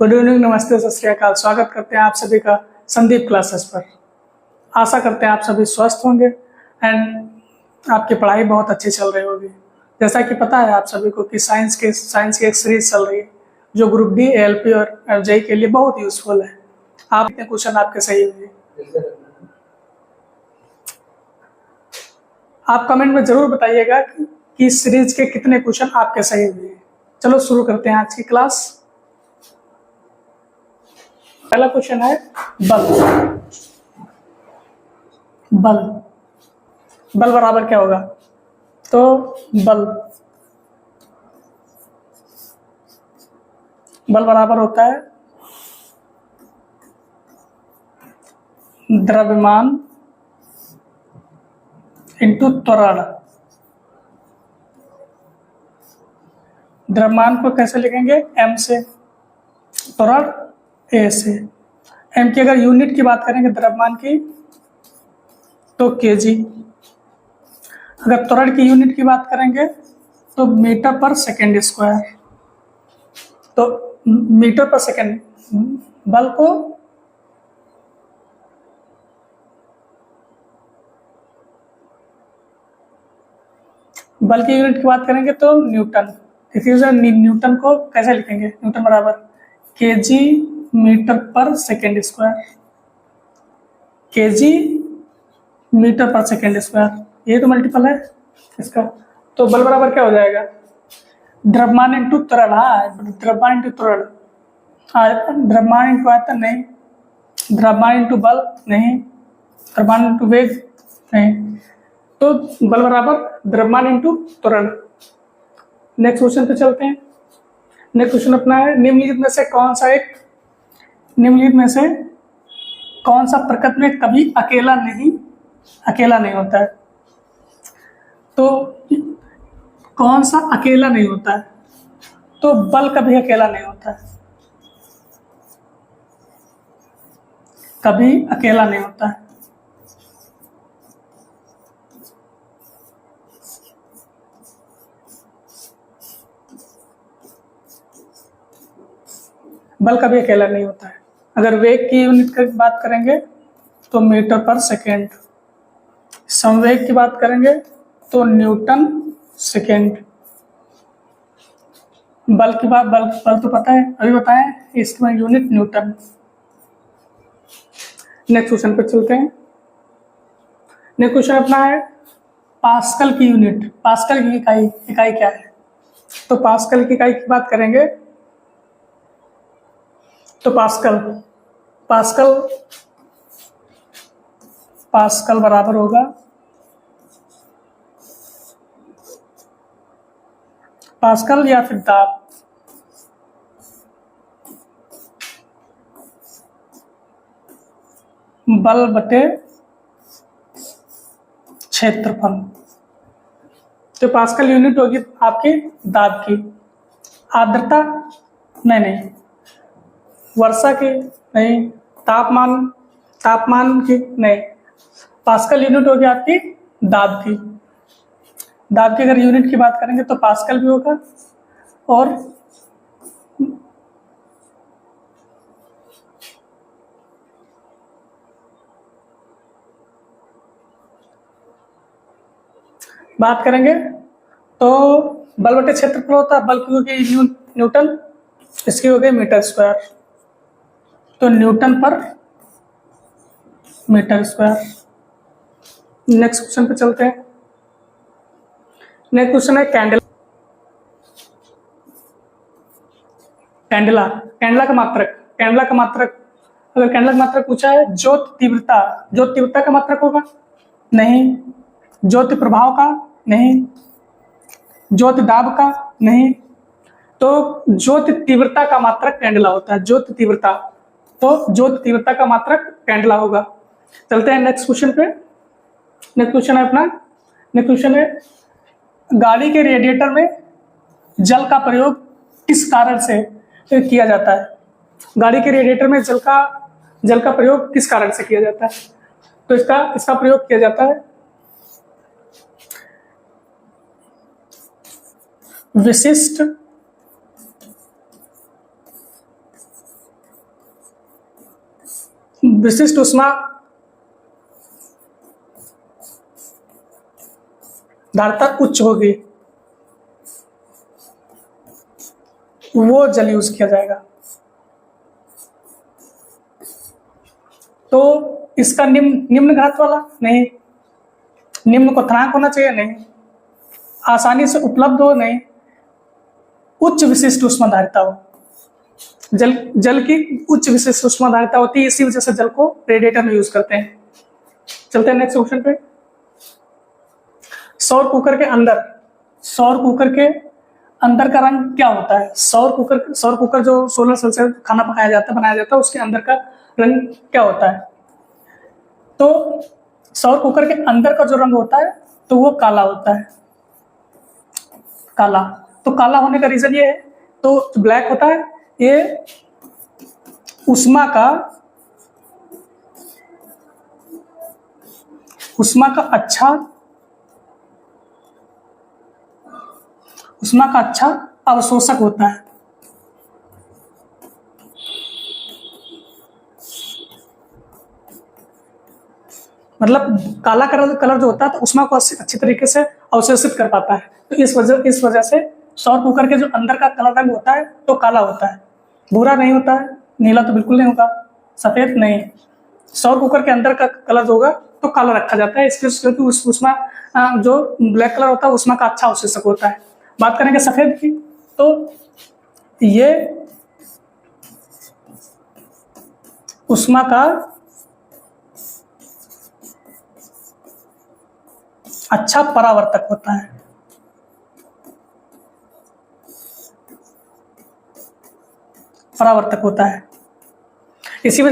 Good evening, नमस्ते, सत श्री अकाल। स्वागत करते हैं आप सभी का संदीप क्लासेस पर। आशा करते हैं आप सभी स्वस्थ होंगे एंड आपकी पढ़ाई बहुत अच्छी चल रही होगी। जैसा कि पता है आप सभी को कि साइंस की एक सीरीज चल रही है जो ग्रुप डी, एएलपी और एफजेई के लिए बहुत यूजफुल है। आप कितने क्वेश्चन आपके सही होंगे आप कमेंट में जरूर बताइएगा कि इस सीरीज के कितने क्वेश्चन आपके सही हुए। चलो शुरू करते हैं आज की क्लास। पहला क्वेश्चन है बल। बल बल बराबर क्या होगा? तो बल बराबर होता है द्रव्यमान इंटू त्वरण। द्रव्यमान को कैसे लिखेंगे? m से, त्वरण a से। m की अगर यूनिट की बात करेंगे द्रव्यमान की तो kg, अगर त्वरण की यूनिट की बात करेंगे तो मीटर पर सेकेंड स्क्वायर। तो मीटर पर सेकेंड बल को की यूनिट की बात करेंगे तो न्यूटन। न्यूटन को कैसे लिखेंगे? न्यूटन बराबर केजी मीटर पर सेकेंड स्क्वायर। केजी मीटर पर सेकेंड स्क्वायर, ये तो मल्टीपल है इसका। तो बल बराबर क्या हो जाएगा? द्रव्यमान इंटू त्वरण। हाँ, द्रव्यमान इंटू त्वरण। द्रव्यमान इंटू आयतन नहीं, द्रव्यमान इंटू बल नहीं, द्रव्यमान इंटू वेग नहीं। तो बल बराबर द्रव्यमान इंटू त्वरण। नेक्स्ट क्वेश्चन पे चलते हैं। नेक्स्ट क्वेश्चन अपना है निम्नलिखित में से कौन सा प्रकृति में कभी अकेला नहीं होता है? तो कौन सा अकेला नहीं होता है? तो बल कभी अकेला नहीं होता है, कभी अकेला नहीं होता है। बल कभी अकेला नहीं होता है। अगर वेग की यूनिट की बात करेंगे तो मीटर पर सेकेंड, संवेग की बात करेंगे तो न्यूटन सेकेंड। बल की बात बल तो पता है, अभी बताएं, इसमें यूनिट न्यूटन। नेक्स्ट क्वेश्चन पे चलते हैं। नेक्स्ट क्वेश्चन अपना है पास्कल की यूनिट। पास्कल की इकाई क्या है? तो पास्कल की इकाई की बात करेंगे तो पास्कल बराबर होगा पास्कल या फिर दाब, बल बटे क्षेत्रफल। तो पास्कल यूनिट होगी आपकी दाब की। आर्द्रता नहीं, वर्षा की नहीं, तापमान की नहीं, पास्कल यूनिट होगी आपकी दाब की। दाब की अगर यूनिट की बात करेंगे तो पास्कल भी होगा और बात करेंगे तो बल बटे क्षेत्रफल होता है। बल की होगी न्यूटन, इसकी हो गई मीटर स्क्वायर। तो न्यूटन पर मीटर स्क्वायर। नेक्स्ट क्वेश्चन पे चलते हैं। नेक्स्ट क्वेश्चन है कैंडेला का मात्रक। अगर कैंडेला का मात्रक पूछा है, ज्योति तीव्रता का मात्रक होगा? नहीं। ज्योति प्रभाव का? नहीं। ज्योति दाब का? नहीं। तो ज्योति तीव्रता का मात्रक कैंडेला होता है। ज्योति तीव्रता का मात्रक कैंडेला होगा। चलते हैं नेक्स्ट क्वेश्चन पे। नेक्स्ट क्वेश्चन है गाड़ी के रेडिएटर में जल का प्रयोग किस कारण से किया जाता है? गाड़ी के रेडिएटर में जल का प्रयोग किस कारण से किया जाता है? तो इसका प्रयोग किया जाता है विशिष्ट विशिष्ट ऊष्मा धारिता उच्च होगी वो जल यूज किया जाएगा। तो इसका निम्न घनत्व वाला नहीं, निम्न क्वथनांक होना चाहिए नहीं, आसानी से उपलब्ध हो नहीं, उच्च विशिष्ट ऊष्मा धारिता हो। जल की उच्च विशिष्ट ऊष्मा धारिता होती है, इसी वजह से जल को रेडिएटर में यूज करते हैं। चलते हैं नेक्स्ट क्वेश्चन पे। सौर कुकर के अंदर का रंग क्या होता है? सौर कुकर जो 16 सेल्सियस खाना बनाया जाता है उसके अंदर का रंग क्या होता है? तो सौर कुकर के अंदर का जो रंग होता है तो वो काला होता है, काला। तो काला होने का रीजन ये है, तो ब्लैक होता है ये उष्मा का अच्छा अवशोषक होता है। मतलब काला कलर जो होता है तो उष्मा को अच्छी तरीके से अवशोषित कर पाता है। तो इस वजह से सौर कुकर के जो अंदर का कलर रंग होता है तो काला होता है, भूरा नहीं होता है, नीला तो बिल्कुल नहीं होगा, सफेद नहीं। सौर कुकर के अंदर का कलर जो होगा तो काला रखा जाता है, इसलिए क्योंकि उष्मा जो ब्लैक कलर होता है उष्मा का अच्छा अवशोषक होता है। बात करेंगे सफेद की, तो ये उष्मा का अच्छा परावर्तक होता है। इसी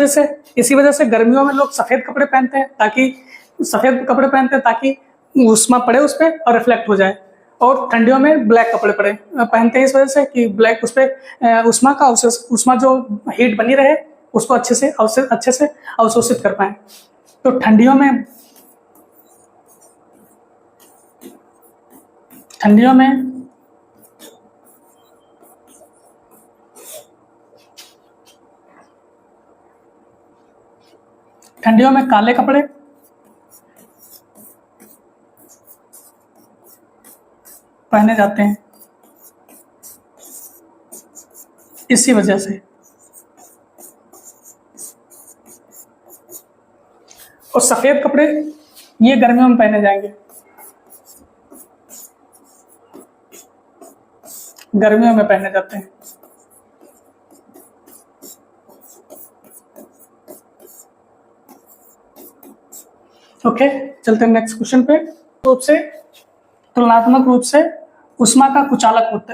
वजह से गर्मियों में लोग सफेद कपड़े पहनते हैं ताकि उष्मा पड़े उस पर और रिफ्लेक्ट हो जाए, और ठंडियों में ब्लैक कपड़े पहनते हैं इस वजह से कि ब्लैक उस पर उष्मा जो हीट बनी रहे उसको अच्छे से अवशोषित कर पाए। तो ठंडियों में काले कपड़े पहने जाते हैं इसी वजह से। और सफेद कपड़े ये गर्मियों में पहने जाएंगे, गर्मियों में पहने जाते हैं। ओके, चलते हैं नेक्स्ट क्वेश्चन पे। तुलनात्मक रूप से उष्मा के कुचालक होते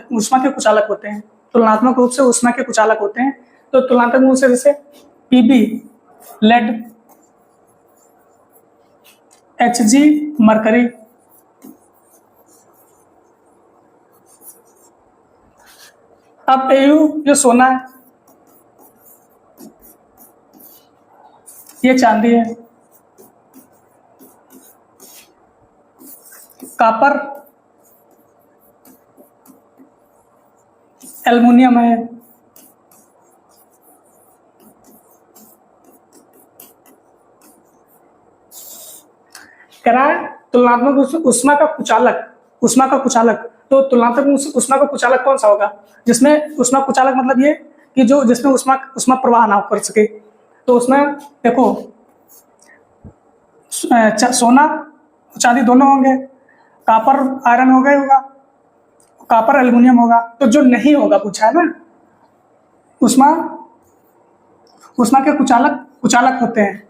हैं। तुलनात्मक रूप से उष्मा के कुचालक होते हैं। तो तुलनात्मक रूप से जैसे पीबी लेड, Hg मरकरी, अब Au जो सोना है, ये चांदी है, कॉपर एल्युमिनियम है, कह रहा है तुलनात्मक उष्मा का कुचालक। तो तुलनात्मक उष्मा का कुचालक कौन सा होगा? जिसमें उष्मा कुचालक मतलब ये कि जो जिसमें उष्मा प्रवाह ना कर सके। तो उसमें देखो सोना चांदी दोनों होंगे, कॉपर आयरन होगा, कॉपर एल्युमिनियम होगा। तो जो नहीं होगा पूछा है ना, उष्मा के कुचालक होते हैं,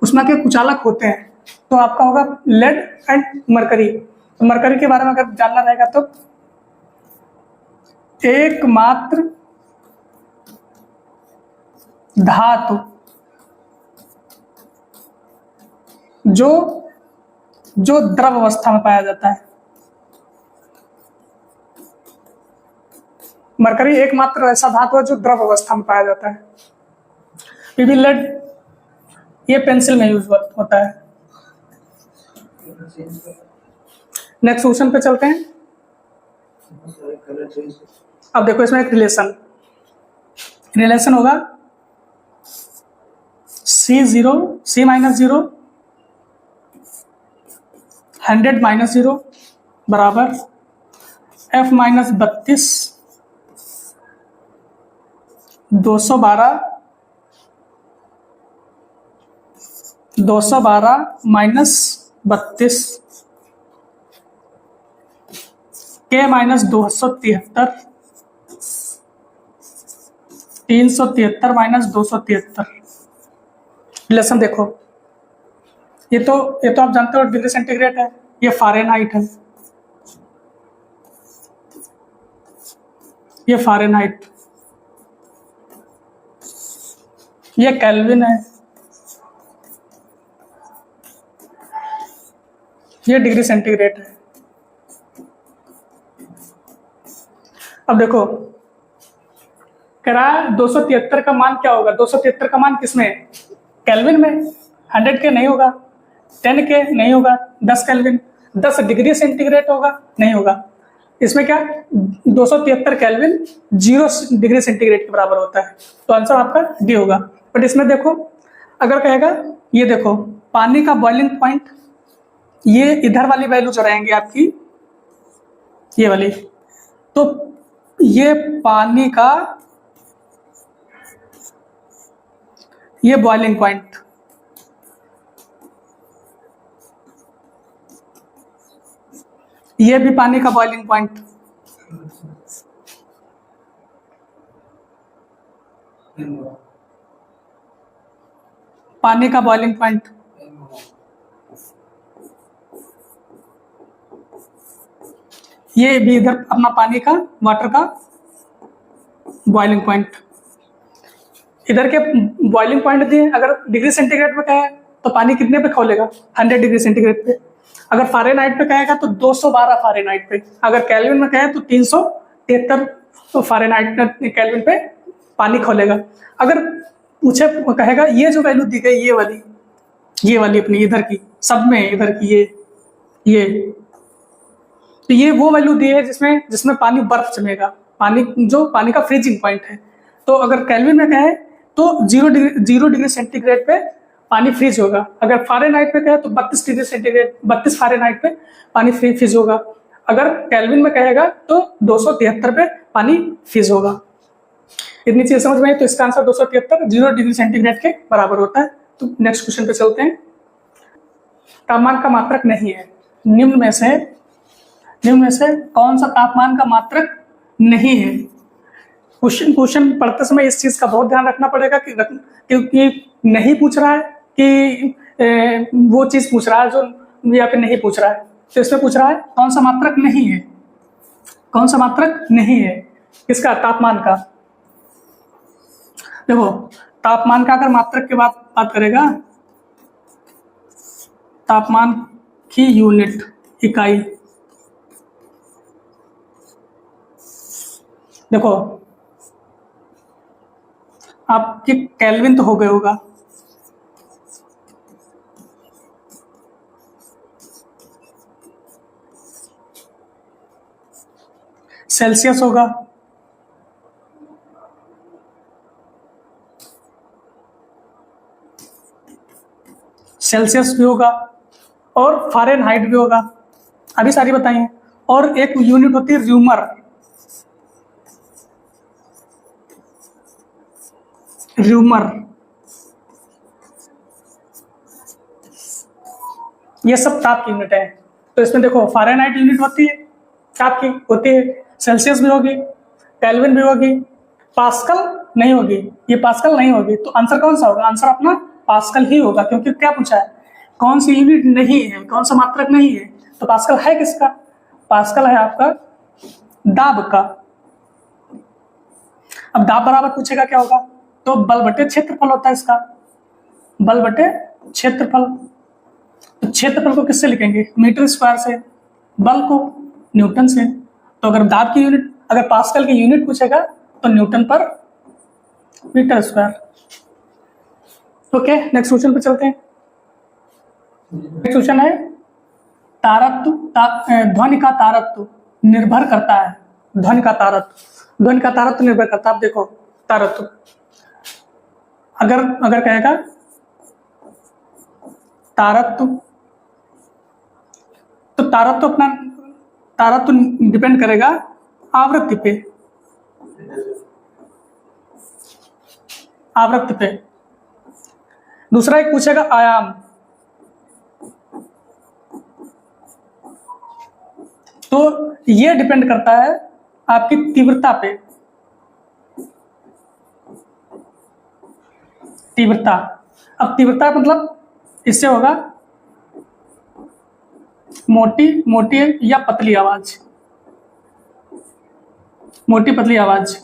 उष्मा के कुचालक होते हैं। तो आपका होगा लेड एंड मरकरी। तो मरकरी के बारे में अगर जानना रहेगा तो एकमात्र धातु जो द्रव अवस्था में पाया जाता है, मरकरी एकमात्र ऐसा धातु है जो द्रव अवस्था में पाया जाता है। पीबी लेड ये पेंसिल में यूज होता है। नेक्स्ट क्वेश्चन पे चलते हैं। अब देखो इसमें एक रिलेशन होगा C माइनस 0, 100 माइनस 0 बराबर F minus 32, 212 minus 32, K minus 273, 373 minus 273। Relation देखो, ये तो आप जानते हो डिग्री सेंटीग्रेड है, ये फ़ारेनहाइट है, ये फ़ारेनहाइट, ये केल्विन है, ये डिग्री सेंटीग्रेड है। अब देखो कह रहा है 273 का मान क्या होगा, 273 का मान किसमें, केल्विन में। 100 के नहीं होगा, 10 के नहीं होगा, 10 केल्विन, 10 डिग्री सेंटीग्रेड होगा, नहीं होगा। इसमें क्या 273 केल्विन 0 डिग्री सेंटीग्रेड के बराबर होता है, तो आंसर आपका डी होगा। बट इसमें देखो अगर कहेगा ये देखो पानी का बॉइलिंग पॉइंट, ये इधर वाली वैल्यू जो रहेंगी आपकी ये वाली, तो ये पानी का ये बॉइलिंग पॉइंट, ये भी पानी का बॉइलिंग पॉइंट, पानी का बॉइलिंग पॉइंट, ये भी इधर अपना पानी का वाटर का बॉइलिंग पॉइंट। इधर के बॉइलिंग पॉइंट दिए, अगर डिग्री सेंटीग्रेड पे कहे तो पानी कितने पे खोलेगा, 100 डिग्री सेंटीग्रेड पे। अगर फ़ारेनहाइट पे कहेगा तो 212 फ़ारेनहाइट पे। अगर केल्विन में कहे तो 373 फ़ारेनहाइट केल्विन पे पानी खोलेगा। अगर पूछे कहेगा ये जो वैल्यू दी गई ये वाली अपनी इधर की, सब में इधर की ये तो ये वो वैल्यू दी है जिसमें पानी बर्फ जमेगा, पानी जो पानी का फ्रीजिंग पॉइंट है। तो अगर केल्विन में कहे तो 0 डिग्री सेंटीग्रेड पे पानी फ्रीज होगा। अगर फ़ारेनहाइट पे कहे तो 32 डिग्री सेंटीग्रेड 32 फ़ारेनहाइट पे पानी फ्रीज होगा। अगर केल्विन में कहेगा तो 273 पे पानी फ्रीज होगा। इतनी चीज समझ में आई, तो इसका आंसर 273 0 डिग्री सेंटीग्रेड के बराबर होता है। तो नेक्स्ट क्वेश्चन पे चलते हैं। तापमान का मात्रक नहीं है, निम्न में से कौन सा तापमान का मात्रक नहीं है। क्वेश्चन पढ़ते समय इस चीज का बहुत ध्यान रखना पड़ेगा क्योंकि नहीं पूछ रहा है कि वो चीज पूछ रहा है जो यहाँ पे नहीं पूछ रहा है। तो इसमें पूछ रहा है कौन सा मात्रक नहीं है, कौन सा मात्रक नहीं है किसका, तापमान का। देखो तापमान का अगर मात्रक की बात करेगा, तापमान की यूनिट इकाई, देखो आपकी केल्विन तो हो गए होगा, सेल्सियस होगा, सेल्सियस भी होगा और फ़ारेनहाइट भी होगा, अभी सारी बताइए। और एक यूनिट होती है र्यूमर, ये सब ताप की यूनिट है। तो इसमें देखो फ़ारेनहाइट यूनिट होती है, ताप की होती है, सेल्सियस भी होगी, केल्विन भी होगी, पास्कल नहीं होगी, ये पास्कल नहीं होगी। तो आंसर कौन सा होगा, आंसर अपना पास्कल ही होगा, क्योंकि क्या पूछा है कौन सी यूनिट नहीं है, कौन सा मात्रक नहीं है। तो पास्कल है किसका, पास्कल है आपका दाब का। अब दाब बराबर पूछेगा क्या होगा, तो बल बटे क्षेत्रफल होता है इसका, बल बटे क्षेत्रफल। तो क्षेत्रफल को किससे लिखेंगे, मीटर स्क्वायर से, बल को न्यूटन से। तो अगर दाब की यूनिट, अगर पास्कल की यूनिट पूछेगा तो न्यूटन पर metre square. Okay next question पे चलते हैं। नेक्स्ट क्वेश्चन है तारत्व, ध्वनि का तारत्व निर्भर करता है, ध्वनि का तारत्व निर्भर करता है। आप देखो तारत्व, अगर कहेगा तारत्व, तो तारत्व डिपेंड करेगा आवृत्ति पे, आवृत्ति पे। दूसरा एक पूछेगा आयाम, तो ये डिपेंड करता है आपकी तीव्रता पे, तीव्रता। अब तीव्रता मतलब इससे होगा मोटी या पतली आवाज, मोटी पतली आवाज।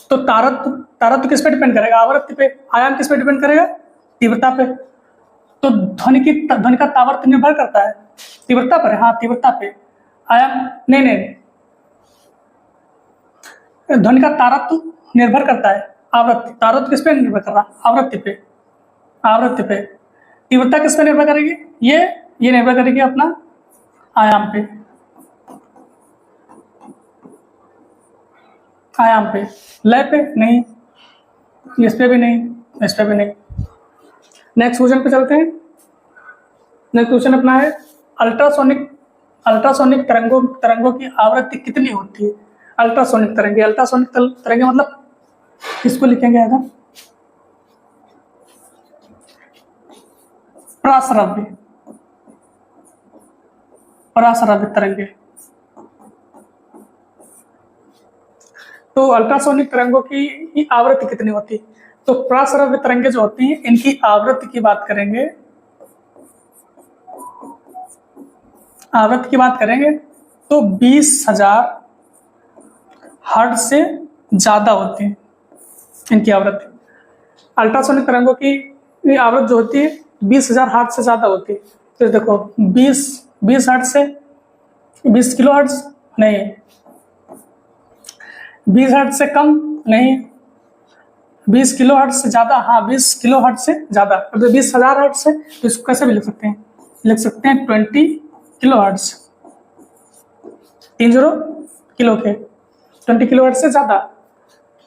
तो तारत्व किस पे डिपेंड करेगा? आवृत्ति पे। आयाम किस पे डिपेंड करेगा? तीव्रता पे। तो ध्वनि का तावर्त निर्भर करता है तीव्रता पर। हाँ, तीव्रता पे। आयाम नहीं, ध्वनि का तारत्व निर्भर करता है आवृत्ति। तारत्व किस पे निर्भर कर रहा? आवृत्ति पे, आवृत्ति पे। तीव्रता किस पे निर्भर करेगी? ये निर्भर करेगी अपना आयाम पे, आयाम पे। लय पे नहीं, इस पे भी नहीं, इस पे भी नहीं। नेक्स्ट क्वेश्चन पे चलते हैं। नेक्स्ट क्वेश्चन अपना है अल्ट्रासोनिक तरंगों की आवृत्ति कितनी होती है? अल्ट्रासोनिक तरंगे मतलब किसको लिखेंगे अगर? पराश्रव्य तरंगे। तो अल्ट्रासोनिक तरंगों की आवृत्ति कितनी होती है? तो पराश्रव्य तरंगे जो होती हैं इनकी आवृत्ति की बात करेंगे, तो 20,000 हर्ट्ज से ज्यादा होती है इनकी आवृत्ति। अल्ट्रासोनिक तरंगों की आवृत्ति जो होती है 20,000 हर्ट्ज से ज्यादा होती है। तो देखो 20 हर्ट्ज से 20 किलो हर्ट्ज नहीं, 20 हर्ट्ज से कम नहीं, 20 किलो हर्ट्ज से ज्यादा। हाँ, 20 किलो हर्ट्ज से ज्यादा। तो 20,000 हर्ट्ज से, तो इसको कैसे भी लिख सकते हैं? लिख सकते हैं 20 किलो हर्ट्ज, 30 किलो के 20 किलो हर्ट्ज से ज्यादा।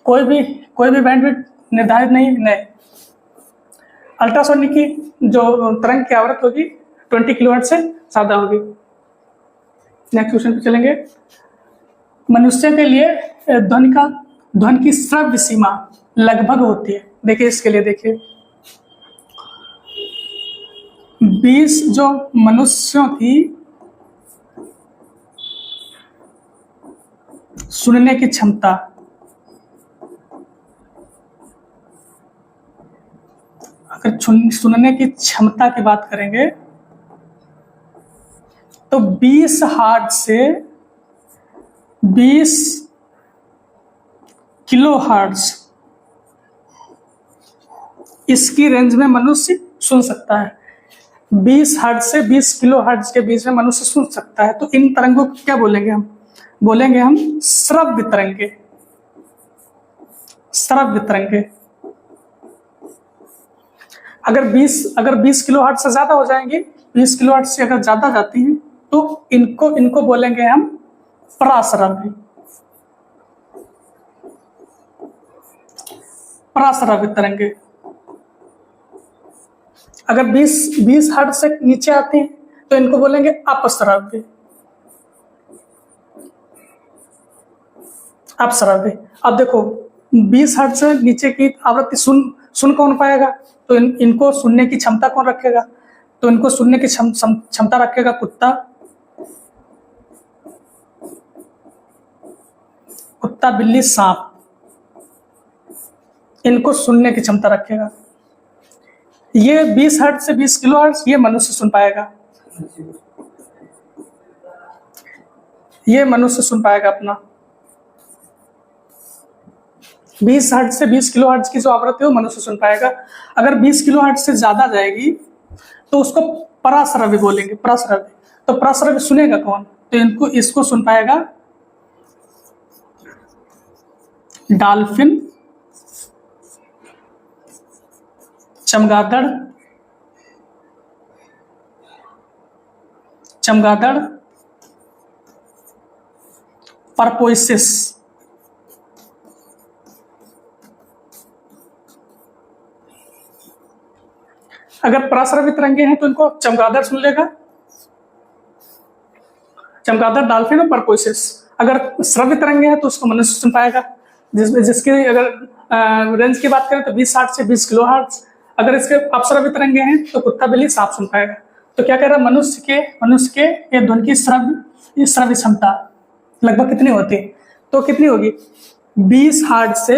कोई भी बैंडविड्थ निर्धारित नहीं। अल्ट्रासोनिक की जो तरंग की आवृत्ति होगी 20 किलो हर्ट्ज से ज्यादा होगी। नेक्स्ट क्वेश्चन पे चलेंगे। मनुष्य के लिए ध्वनि की श्रव्य सीमा लगभग होती है। देखिए इसके लिए देखिए 20 जो मनुष्यों की सुनने की क्षमता, अगर सुनने की क्षमता की बात करेंगे तो 20 हर्ट्ज से 20 किलो हर्ट्ज, इसकी रेंज में मनुष्य सुन सकता है। 20 हर्ट्ज से 20 किलो हर्ट्ज के बीच में मनुष्य सुन सकता है। तो इन तरंगों को क्या बोलेंगे हम? बोलेंगे हम श्रव्य तरंगे, श्रव्य तरंगे। अगर 20 किलो हर्ट्ज से ज्यादा हो जाएंगे, 20 किलो हर्ट्ज से अगर ज्यादा जाती हैं तो इनको बोलेंगे हम पराश्रव्य, पराश्रव्य तरंगे। अगर 20 हर्ट्ज से नीचे आते हैं तो इनको बोलेंगे अपश्रव्य, अपश्रव्य। अब देखो 20 हर्ट्ज से नीचे की आवृत्ति सुन कौन पाएगा? तो इनको सुनने की क्षमता कौन रखेगा? तो इनको सुनने की क्षमता रखेगा कुत्ता, बिल्ली, सांप। इनको सुनने की क्षमता रखेगा। ये 20 हर्ट्ज से 20 किलो हर्ट्ज ये मनुष्य सुन पाएगा, ये मनुष्य सुन पाएगा अपना। 20 हर्ट्ज से 20 किलो हर्ट्ज की जो आवृत्ति है वो मनुष्य सुन पाएगा। अगर 20 किलो हर्ट्ज से ज्यादा जाएगी तो उसको पराश्रव्य बोलेंगे, पराश्रव्य। तो पराश्रव्य सुनेगा कौन? तो इसको सुन पाएगा डॉल्फिन, चमगादड़, परपोइसिस, अगर प्रस्रवित तरंगे हैं तो इनको चमगादड़ सुन लेगा, चमगादड़, डॉल्फिन और परपोसिस। अगर श्रव्य तरंगे हैं तो उसको मनुष्य सुन पाएगा, जिसकी अगर रेंज की बात करें तो 20 हर्ट्ज से 20 किलो हर्ट्ज। अगर इसके अपश्रव्य तरंगे हैं तो कुत्ता बिल्ली सांप सुन पाएगा। तो क्या कह रहा है, मनुष्य के ये ध्वनि की श्रव्य क्षमता लगभग कितनी होती है, तो कितनी होगी 20 हर्ट्ज से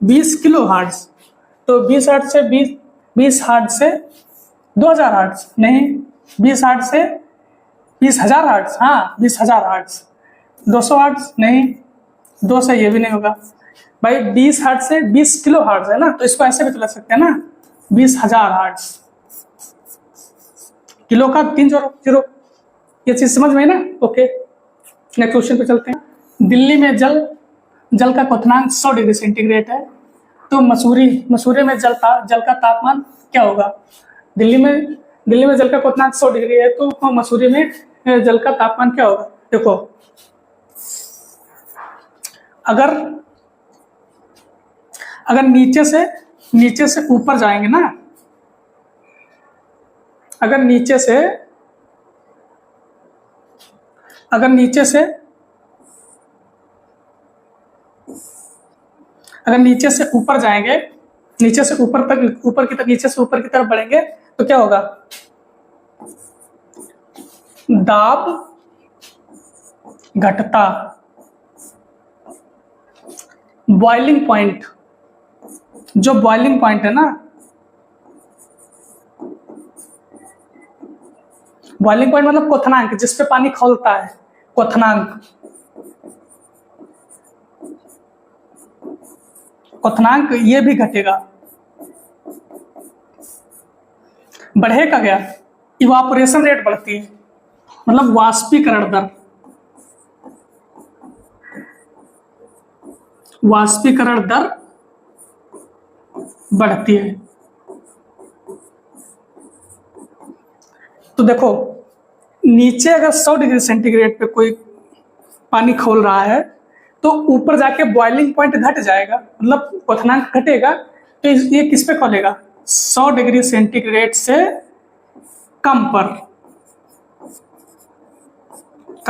20 किलो हर्ट्ज। तो 20 हर्ट्ज से 20 हर्ट्ज से 2000 हर्ट्ज, नहीं 20 हर्ट्ज से 20,000 हर्ट्ज, हाँ 20,000 हर्ट्ज। 200 हर्ट्ज, नहीं 2 से ये भी नहीं होगा भाई। 20 हर्ट्ज से 20 किलो हर्ट्ज है ना, तो इसको ऐसे भी तो लग सकते हैं ना, 20,000 हर्ट्ज। किलो का 3 0, ये चीज समझ में ना। ओके, नेक्स्ट क्वेश्चन पे चलते हैं। दिल्ली में जल का क्वथनांक 100 डिग्री सेंटीग्रेड है, तो मसूरी में जल का तापमान क्या होगा। दिल्ली में जल का क्वथनांक 100 डिग्री है, तो मसूरी में जल का तापमान क्या होगा। देखो, अगर नीचे से ऊपर जाएंगे ना, अगर नीचे से ऊपर जाएंगे, नीचे से ऊपर की तरफ बढ़ेंगे तो क्या होगा, दाब घटता। बॉइलिंग पॉइंट, जो बॉइलिंग पॉइंट है ना, बॉइलिंग पॉइंट मतलब क्वथनांक, जिस पे पानी खौलता है, क्वथनांक ये भी घटेगा। बढ़ेगा क्या, इवापोरेशन रेट बढ़ती है, मतलब वाष्पीकरण दर बढ़ती है। तो देखो, नीचे अगर 100 डिग्री सेंटीग्रेड पे कोई पानी खौल रहा है तो ऊपर जाके बॉइलिंग पॉइंट घट जाएगा, मतलब क्वथनांक घटेगा। तो ये किस पे खोलेगा, 100 डिग्री सेंटीग्रेड से कम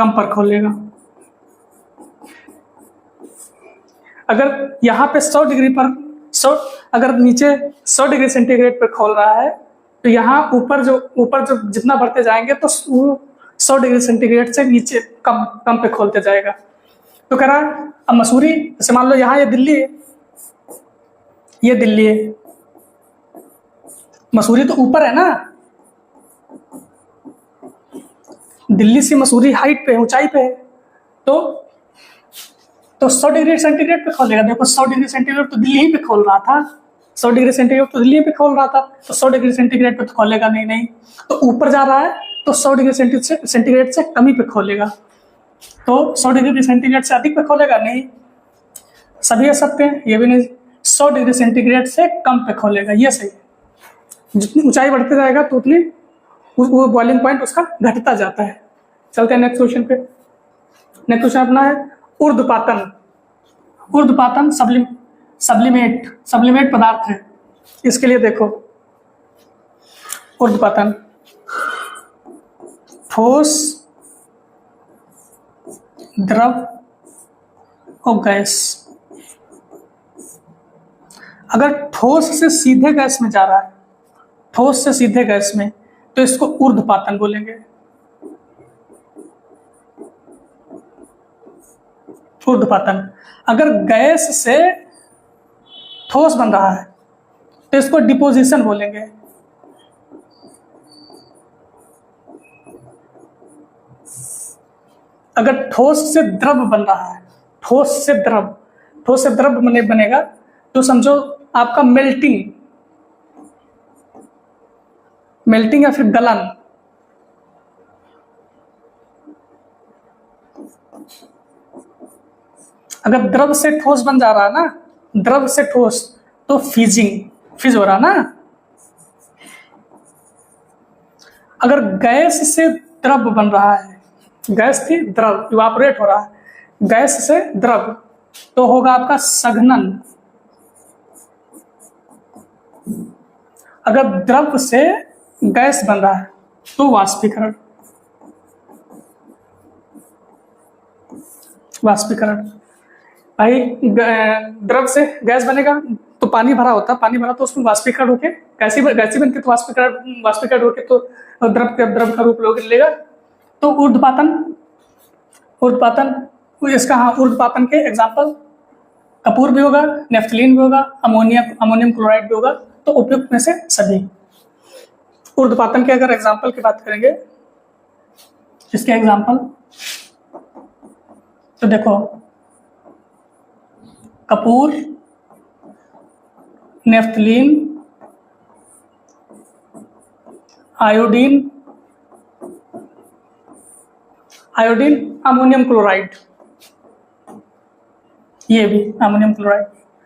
पर खोलेगा। अगर यहाँ पे 100 डिग्री पर अगर नीचे 100 डिग्री सेंटीग्रेड पर खोल रहा है, तो यहाँ ऊपर जो जितना बढ़ते जाएंगे तो 100 डिग्री सेंटीग्रेड से नीचे कम पे खोलते जाएगा। तो कह रहा है, अब मसूरी, जैसे मान लो यहाँ ये दिल्ली है, मसूरी तो ऊपर है ना, दिल्ली से मसूरी हाइट पे, ऊंचाई पे है, तो 100 डिग्री सेंटीग्रेड पे खोलेगा। देखो 100 डिग्री सेंटीग्रेड तो दिल्ली ही पे खोल रहा था, 100 डिग्री सेंटीग्रेड तो दिल्ली पे खोल रहा था, तो 100 डिग्री सेंटीग्रेड पे तो खोलेगा नहीं। तो ऊपर जा रहा है तो 100 डिग्री सेंटीग्रेड से कम ही पे खोलेगा। तो 100 डिग्री सेंटीग्रेड से अधिक पे खोलेगा नहीं, सभी असत्य हैं, ये भी नहीं। 100 डिग्री सेंटीग्रेड से कम पे खोलेगा, ये सही है। जितनी ऊंचाई बढ़ते जाएगा तो उतनी वो बॉइलिंग पॉइंट उसका घटता जाता है। चलते हैं नेक्स्ट क्वेश्चन पे। नेक्स्ट क्वेश्चन अपना है ऊर्ध्वपातन सब्लिमेट पदार्थ है। इसके लिए देखो, ऊर्ध्वपातन, ठोस, द्रव और गैस। अगर ठोस से सीधे गैस में जा रहा है, ठोस से सीधे गैस में, तो इसको ऊर्ध्वपातन बोलेंगे। ऊर्ध्वपातन। अगर गैस से ठोस बन रहा है तो इसको डिपोजिशन बोलेंगे। अगर ठोस से द्रव बन रहा है, ठोस से द्रव बनेगा तो समझो आपका मेल्टिंग या फिर गलन। अगर द्रव से ठोस बन जा रहा है ना, द्रव से ठोस, तो फिज हो रहा ना। अगर गैस से द्रव बन रहा है, गैस थी द्रव, इवापोरेट हो रहा है, गैस से द्रव, तो होगा आपका सघनन। अगर द्रव से गैस बन रहा है तो वाष्पीकरण। वाष्पीकरण भाई, द्रव से गैस बनेगा तो पानी भरा होता है, पानी भरा तो उसमें वाष्पीकरण होके गैसी बनती तो वाष्पीकरण होके तो द्रव का रूप लेगा। तो ऊर्ध्वपातन इसका, हाँ, ऊर्ध्वपातन के एग्जाम्पल कपूर भी होगा, नेफ्थलीन भी होगा, अमोनियम क्लोराइड भी होगा। तो उपयुक्त में से सभी। ऊर्ध्वपातन के अगर एग्जाम्पल की बात करेंगे, इसके एग्जाम्पल तो देखो, Kapoor, naphthalene, iodine, ammonium chloride, ये भी अमोनियम क्लोराइड।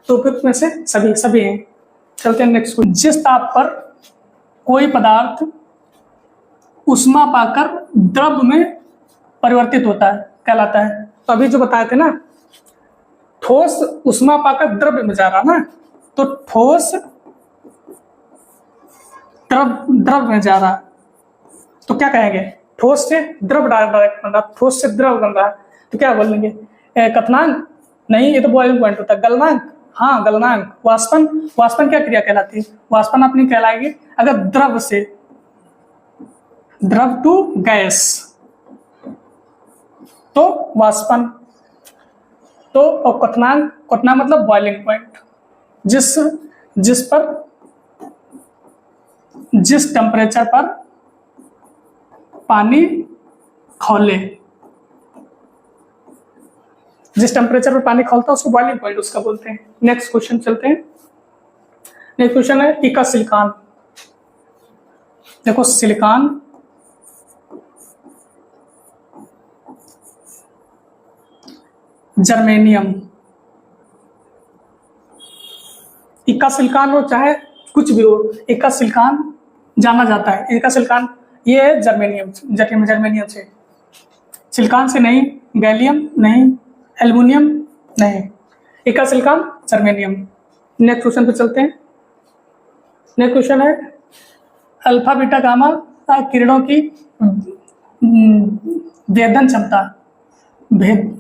तो उपयुक्त में से सभी हैं। चलते हैं नेक्स्ट क्वेश्चन। जिस ताप पर कोई पदार्थ ऊष्मा पाकर द्रव में परिवर्तित होता है कहलाता है। तो अभी जो बताए थे ना, ठोस ऊष्मा पाकर द्रव में जा रहा ना, तो ठोस द्रव में जा रहा, तो क्या कहेंगे? ठोस से द्रव डायरेक्ट बन रहा, ठोस से द्रव बन रहा, तो क्या बोलेंगे? क्वथनांक? नहीं, ये तो बॉइलिंग पॉइंट होता है। गलनांक? हाँ, गलनांक। वाष्पन क्या क्रिया कहलाती है? वाष्पन अपनी कहलाएगी अगर द्रव से, द्रव टू गैस, तो वाष्पन। तो और क्वथनांक मतलब बॉइलिंग पॉइंट, जिस टेम्परेचर पर पानी खौले, जिस टेम्परेचर पर पानी खौलता है उसको बॉइलिंग पॉइंट उसका बोलते हैं। नेक्स्ट क्वेश्चन चलते हैं। नेक्स्ट क्वेश्चन है इका सिलिकॉन। देखो, सिलिकॉन, जर्मेनियम, इका सिलिकॉन हो चाहे कुछ भी हो, इका सिलिकॉन जाना जाता है। इका सिलिकॉन ये है जर्मेनियम से, सिलिकॉन से नहीं, गैलियम नहीं, एल्युमिनियम नहीं, इका सिलिकॉन, जर्मेनियम। नेक्स्ट क्वेश्चन पे चलते हैं। नेक्स्ट क्वेश्चन है अल्फा बीटा गामा किरणों की भेदन क्षमता। भेदन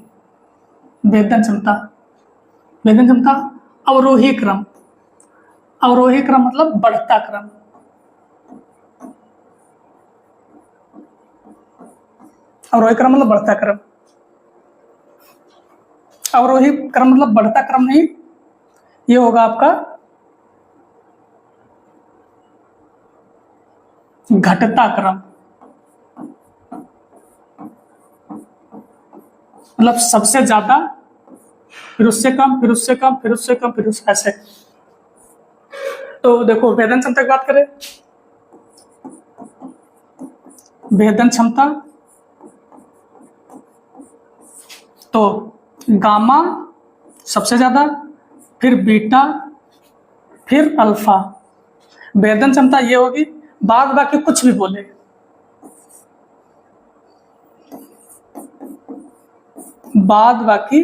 क्षमता अवरोही क्रम मतलब बढ़ता क्रम। अवरोही क्रम मतलब बढ़ता क्रम। अवरोही क्रम मतलब बढ़ता क्रम नहीं, ये होगा आपका घटता क्रम। मतलब सबसे ज्यादा, फिर उससे कम, फिर उससे कम, फिर उससे कम, फिर उससे ऐसे। तो देखो, भेदन क्षमता की बात करें, भेदन क्षमता तो गामा सबसे ज्यादा, फिर बीटा, फिर अल्फा। भेदन क्षमता ये होगी, बाद बाकी कुछ भी बोले, बाद बाकी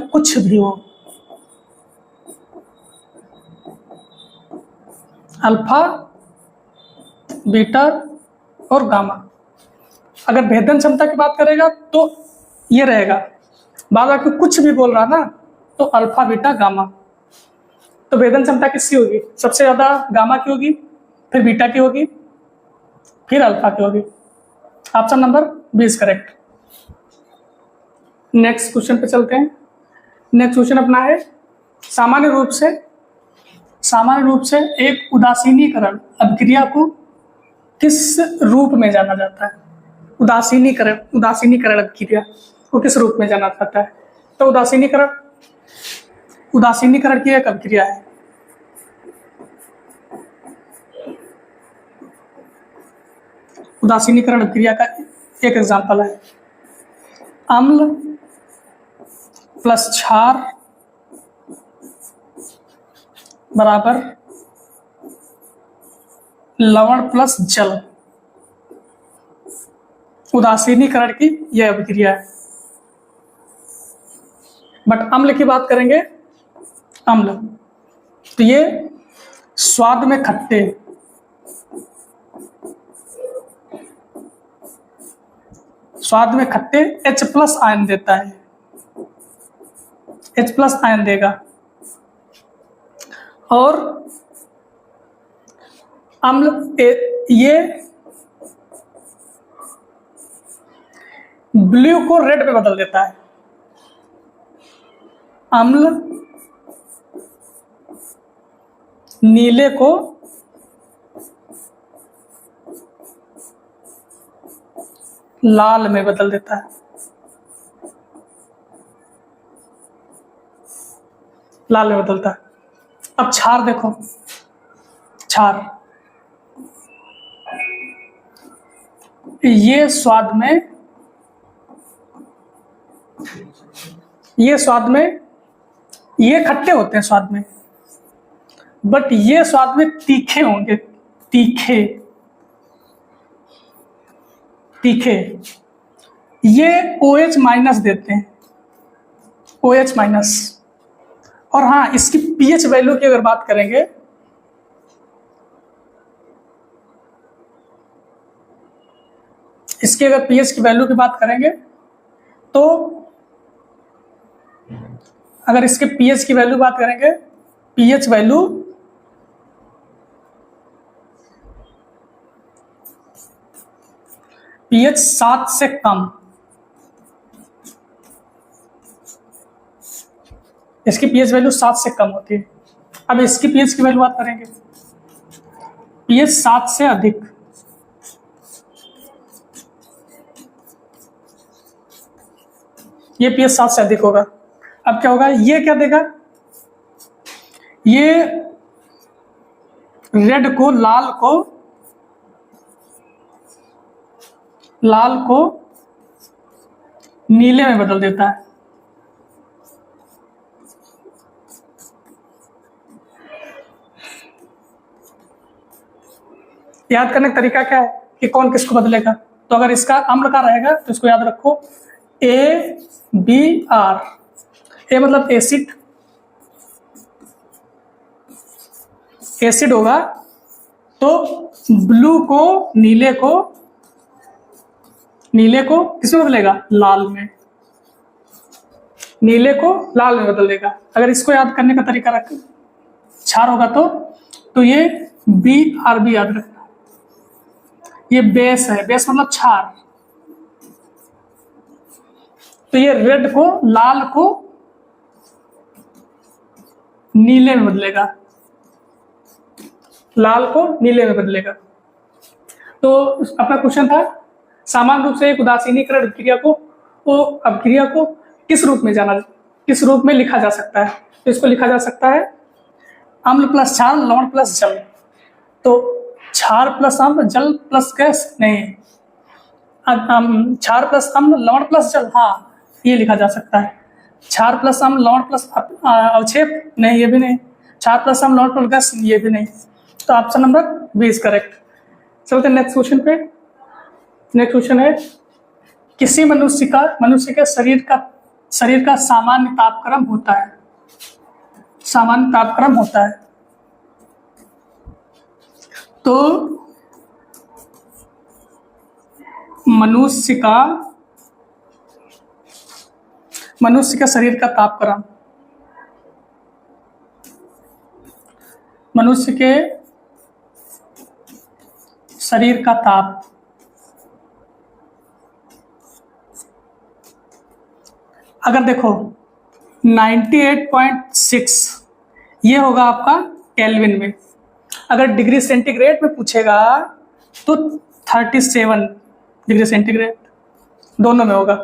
कुछ भी हो, अल्फा, बीटा और गामा। अगर भेदन क्षमता की बात करेगा तो ये रहेगा, बाद बाकी कुछ भी बोल रहा ना, तो अल्फा, बीटा, गामा। तो भेदन क्षमता किसकी होगी? सबसे ज्यादा गामा की होगी, फिर बीटा की होगी, फिर अल्फा की होगी। Option number 20 correct. Next question पे चलते हैं। नेक्स्ट क्वेश्चन अपना है सामान्य रूप से एक उदासीनीकरण अभिक्रिया को किस रूप में जाना जाता है? उदासीनीकरण अभिक्रिया को किस रूप में जाना जाता है? तो उदासीनीकरण की एक अभिक्रिया है। उदासीनीकरण अभिक्रिया का एक एग्जांपल है अम्ल प्लस क्षार बराबर लवण प्लस जल। उदासीनीकरण की यह अभिक्रिया है। बट अम्ल की बात करेंगे, अम्ल, तो ये स्वाद में खट्टे, स्वाद में खट्टे H+ आयन देता है, H+ आयन देगा। और अम्ल ये ब्लू को रेड में बदल देता है। अम्ल नीले को लाल में बदल देता है, लाल में बदलता है। अब क्षार देखो, क्षार ये स्वाद में, ये स्वाद में, ये खट्टे होते हैं स्वाद में, बट ये स्वाद में तीखे होंगे, तीखे, तीखे। ये OH- देते हैं, OH-। और हाँ, इसकी pH वैल्यू की अगर बात करेंगे, इसकी अगर pH की वैल्यू की बात करेंगे तो अगर इसके pH की वैल्यू बात करेंगे, pH वैल्यू pH 7 से कम, इसकी pH वैल्यू 7 से कम होती है। अब इसकी pH की वैल्यू बात करेंगे, pH 7 से अधिक, ये pH 7 से अधिक होगा। अब क्या होगा, ये क्या देगा, ये रेड को, लाल को नीले में बदल देता है। याद करने का तरीका क्या है कि कौन किसको बदलेगा। तो अगर इसका अम्ल का रहेगा तो इसको याद रखो, ABR, ए मतलब एसिड, एसिड होगा तो ब्लू को नीले को किसमें बदलेगा, लाल में, नीले को लाल में बदल देगा। अगर इसको याद करने का तरीका रख, क्षार होगा तो ये BRB याद रखना, ये बेस है, बेस मतलब क्षार। तो ये रेड को, लाल को नीले में बदलेगा, लाल को नीले में बदलेगा। तो अपना क्वेश्चन था, सामान्य रूप से एक उदासीनीकरण अभिक्रिया को किस रूप में लिखा जा सकता है। तो इसको लिखा जा सकता है अम्ल प्लस क्षार, लवण प्लस जल। तो क्षार प्लस अम्ल, जल प्लस गैस नहीं, क्षार प्लस अम्ल, लवण प्लस जल, हाँ ये लिखा जा सकता है। क्षार प्लस अम्ल, लवण प्लस अवक्षेप नहीं, ये भी नहीं। क्षार प्लस अम्ल, लवण प्लस गैस, ये भी नहीं। तो option number B is correct. चलते नेक्स्ट क्वेश्चन पे। नेक्स्ट क्वेश्चन है, किसी मनुष्य के शरीर का सामान्य तापक्रम होता है, सामान्य तापक्रम होता है। तो मनुष्य का शरीर का तापक्रम, मनुष्य के शरीर का ताप अगर देखो 98.6 ये होगा आपका केल्विन में। अगर डिग्री सेंटीग्रेड में पूछेगा तो 37 डिग्री सेंटीग्रेड, दोनों में होगा।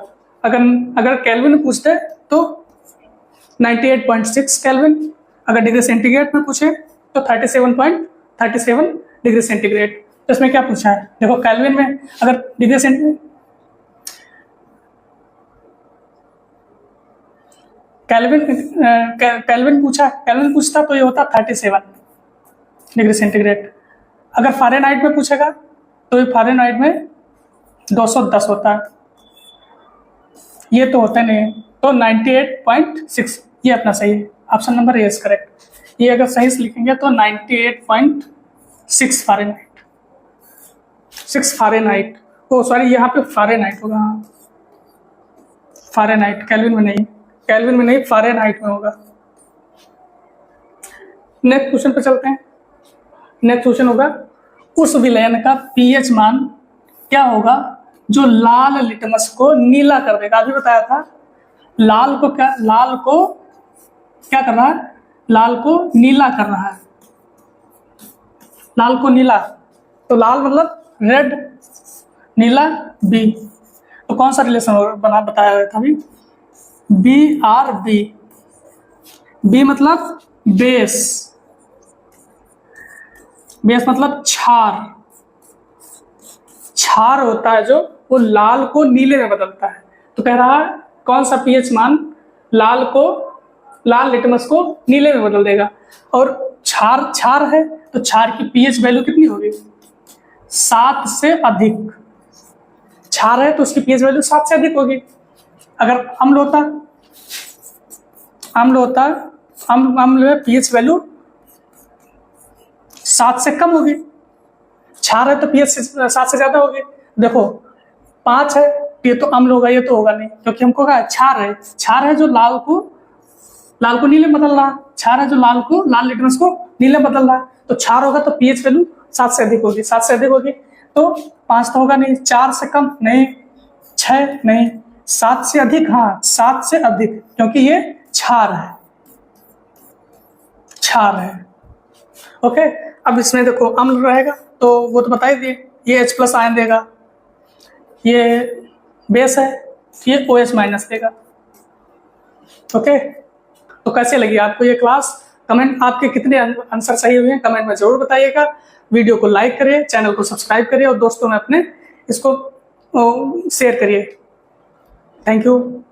अगर केल्विन में पूछते तो 98.6 केल्विन, अगर डिग्री सेंटीग्रेड में पूछे तो 37.37 डिग्री सेंटीग्रेड। तो इसमें क्या पूछा है, देखो केल्विन में अगर डिग्री सेंटीग्रेड, केल्विन पूछता तो ये होता 37 डिग्री सेंटीग्रेड। अगर फ़ारेनहाइट में पूछेगा तो ये फ़ारेनहाइट में 210 होता है, ये तो होता नहीं, तो 98.6 ये अपना सही है, option number A is correct. ये अगर सही से लिखेंगे तो 98.6 फ़ारेनहाइट, 6 फ़ारेनहाइट, ओ सॉरी यहाँ पे फ़ारेनहाइट होगा, हाँ फ़ारेनहाइट, केल्विन में नहीं, केल्विन में नहीं फ़ारेनहाइट में होगा। नेक्स्ट क्वेश्चन पे चलते हैं। नेक्स्ट क्वेश्चन होगा उस विलयन का पीएच मान क्या होगा जो लाल लिटमस को नीला कर देगा। अभी बताया था लाल को क्या कर रहा है, लाल को नीला कर रहा है, लाल को नीला, तो लाल मतलब रेड, नीला बी, तो कौन सा रिलेशन बना बताया गया था अभी, बी आर बी, बी मतलब बेस, बेस मतलब छार, छार होता है जो वो लाल को नीले में बदलता है। तो कह रहा है कौन सा पीएच मान लाल लिटमस को नीले में बदल देगा, और छार है तो छार की पीएच वैल्यू कितनी होगी, 7 से अधिक, छार है तो उसकी पीएच वैल्यू 7 से अधिक होगी। अगर अम्ल होता अम्ल में पीएच वैल्यू 7 से कम होगी, छार है तो पीएच 7 से ज्यादा होगी। देखो 5 है ये तो अम्ल होगा, ये तो होगा नहीं, क्योंकि हमको कहा छार है जो लाल को नीले बदल रहा है, छार है जो लाल लिटमस को नीले बदल रहा है, तो छार होगा तो पीएच वैल्यू 7 से अधिक होगी, 7 से अधिक होगी, तो 5 तो होगा नहीं, 4 से कम नहीं, 6 नहीं, 7 से अधिक, हाँ 7 से अधिक, क्योंकि ये छार है। ओके, अब इसमें देखो अम्ल रहेगा तो वो तो बता ही दिए, ये H+ आयन देगा, ये बेस है, ये OH- देगा। ओके, तो कैसे लगी आपको ये क्लास, कमेंट आपके कितने आंसर सही हुए हैं कमेंट में जरूर बताइएगा। वीडियो को लाइक करिए, चैनल को सब्सक्राइब करिए और दोस्तों में अपने इसको शेयर करिए। Thank you.